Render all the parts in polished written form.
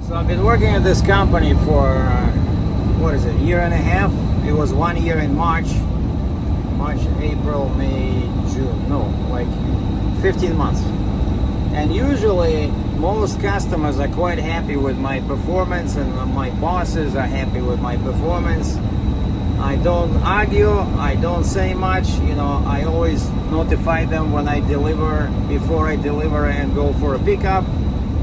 So I've been working at this company for, what is it, a year and a half? It was 1 year in March, April, May, June, no, like 15 months. And usually most customers are quite happy with my performance, and my bosses are happy with my performance. I don't argue, I don't say much, I always notify them when I deliver, before I deliver and go for a pickup.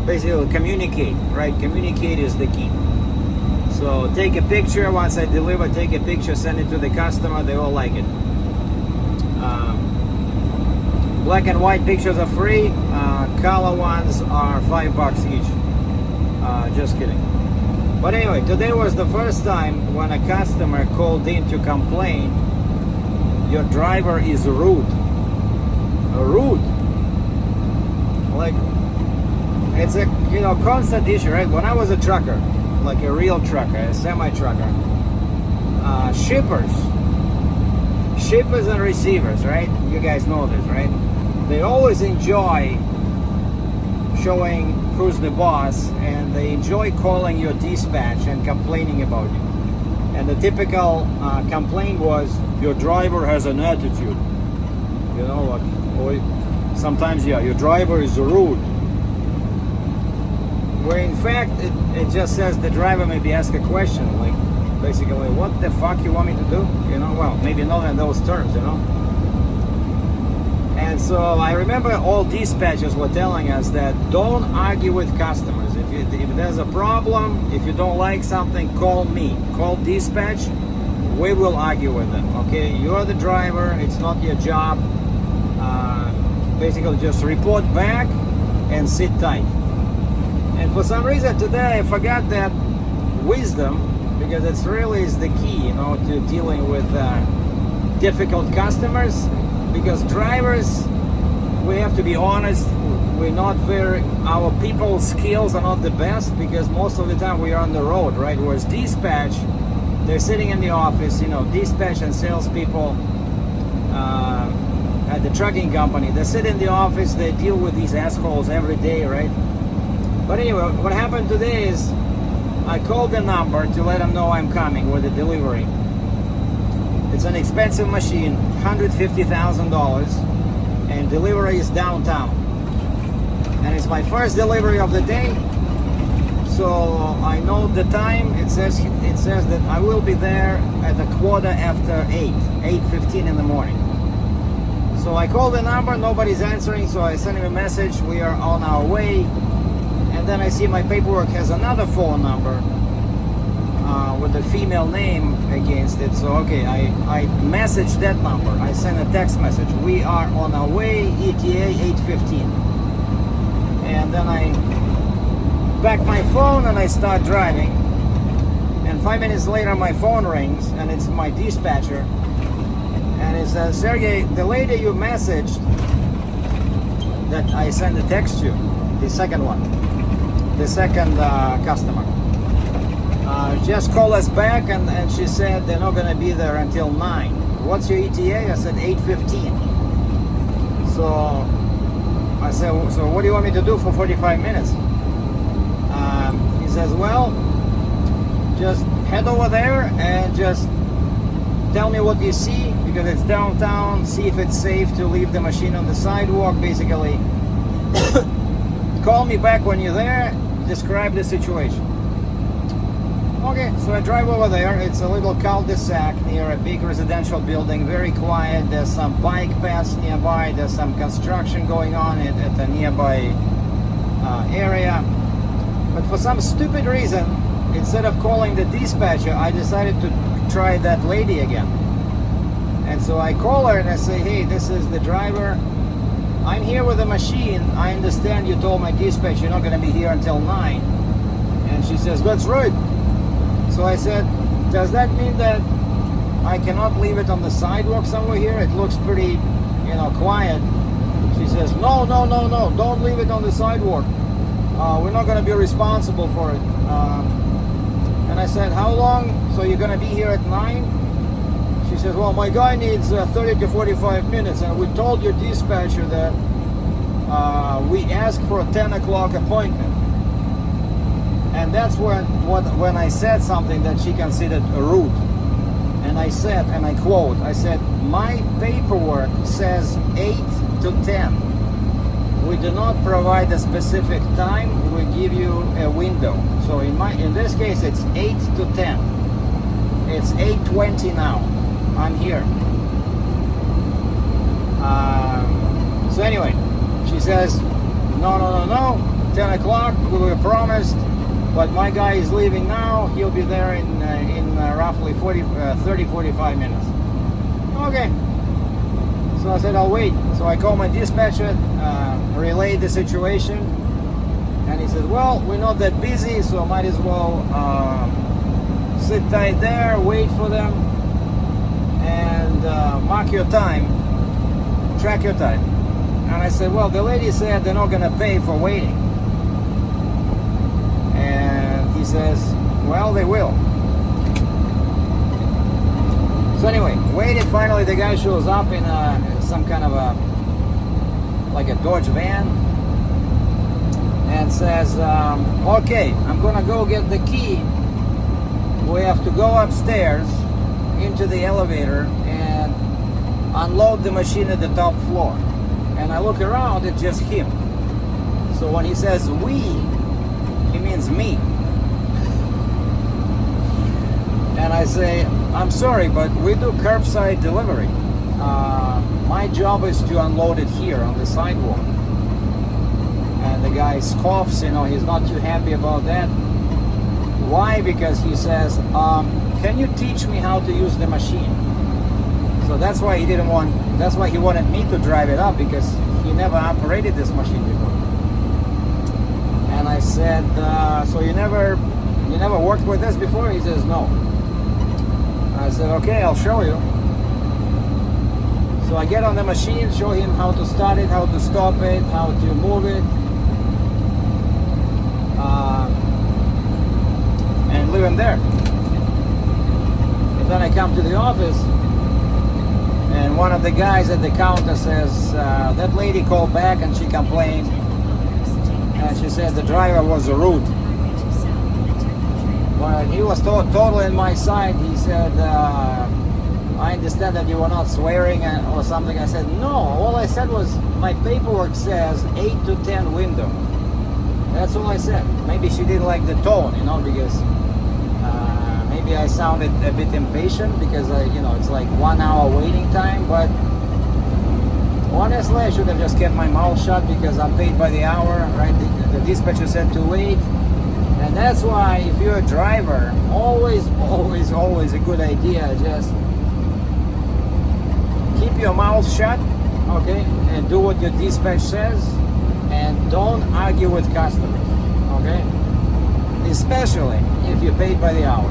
Basically communicate, right? Communicate is the key. So take a picture once I deliver, take a picture, send it to the customer, they all like it. Black and white pictures are free, color ones are $5 each. Just kidding. But anyway, today was the first time when a customer called in to complain, your driver is rude. Rude. Like, it's a constant issue, right? When I was a trucker, like a real trucker, a semi-trucker, shippers and receivers, right? You guys know this, right? They always enjoy showing who's the boss, and they enjoy calling your dispatch and complaining about you. And the typical complaint was, your driver has an attitude. Or sometimes, your driver is rude. Where in fact, it just says the driver maybe ask a question, like basically, what the fuck you want me to do? Well, maybe not in those terms, And so I remember all dispatchers were telling us that don't argue with customers. If there's a problem, if you don't like something, call me. Call dispatch, we will argue with them, okay? You're the driver, it's not your job. Basically just report back and sit tight. And for some reason today I forgot that wisdom, because it's really is the key, to dealing with difficult customers. Because drivers, we have to be honest, our people skills are not the best, because most of the time we are on the road, right? Whereas dispatch, they're sitting in the office, dispatch and salespeople at the trucking company, they sit in the office, they deal with these assholes every day, right? But anyway, what happened today is I called the number to let them know I'm coming with the delivery. It's an expensive machine, $150,000, and delivery is downtown. And it's my first delivery of the day, so I know the time. It says that I will be there at 8:15 in the morning. So I called the number, nobody's answering, so I sent him a message, we are on our way. And then I see my paperwork has another phone number with a female name against it. So okay, I messaged that number. I sent a text message. We are on our way, ETA 8:15. And then I back my phone and I start driving. And 5 minutes later my phone rings, and it's my dispatcher. And it says, Sergey, the lady you messaged that I sent a text to, the second customer, just called us back, and she said they're not going to be there until 9. What's your ETA? I said 8:15. So I said, so what do you want me to do for 45 minutes? He says, well, just head over there and just tell me what you see, because it's downtown. See if it's safe to leave the machine on the sidewalk. Basically, call me back when you're there, describe the situation. Okay, so I drive over there. It's a little cul-de-sac near a big residential building, very quiet. There's some bike paths nearby. There's some construction going on at a nearby area. But for some stupid reason, instead of calling the dispatcher, I decided to try that lady again. And so I call her and I say, hey, this is the driver. I'm here with the machine. I understand you told my dispatch you're not going to be here until 9. And she says, that's right. So I said, does that mean that I cannot leave it on the sidewalk somewhere here? It looks pretty, quiet. She says, no, don't leave it on the sidewalk. We're not going to be responsible for it. And I said, how long? So you're going to be here at 9? She says, well, my guy needs 30 to 45 minutes, and we told your dispatcher that we asked for a 10 o'clock appointment. And that's when I said something that she considered rude. And I said, and I quote, I said, my paperwork says 8 to 10. We do not provide a specific time, we give you a window. So in this case it's 8 to 10. It's 8:20 now. I'm here. So anyway, she says, no, 10 o'clock, we were promised, but my guy is leaving now. He'll be there in roughly 30-45 minutes. Okay. So I said, I'll wait. So I called my dispatcher, relayed the situation, and he said, well, we're not that busy, so might as well sit tight there, wait for them, and mark your time, track your time. And I said, well, the lady said they're not going to pay for waiting. And he says, well, they will. So anyway, waited. Finally, the guy shows up in some kind of like a Dodge van, and says, okay, I'm gonna go get the key. We have to go upstairs into the elevator and unload the machine at the top floor. And I look around, it's just him. So when he says we, he means me. And I say, I'm sorry, but we do curbside delivery. My job is to unload it here on the sidewalk. And the guy scoffs, he's not too happy about that. Why? Because he says, can you teach me how to use the machine? So that's why he wanted me to drive it up, because he never operated this machine before. And I said, so you never worked with this before? He says, no. I said, okay, I'll show you. So I get on the machine, show him how to start it, how to stop it, how to move it, and leave him there. And then I come to the office, and one of the guys at the counter says, that lady called back and she complained, and she said the driver was rude. But he was totally on my side. He said, I understand that you were not swearing or something. I said, no, all I said was my paperwork says 8 to 10 window. That's all I said. Maybe she didn't like the tone, because maybe I sounded a bit impatient, because it's like 1 hour waiting time. But honestly, I should have just kept my mouth shut, because I'm paid by the hour, right? The dispatcher said to wait. And that's why, if you're a driver, always a good idea, just keep your mouth shut, okay, and do what your dispatch says, and don't argue with customers, okay, especially if you're paid by the hour.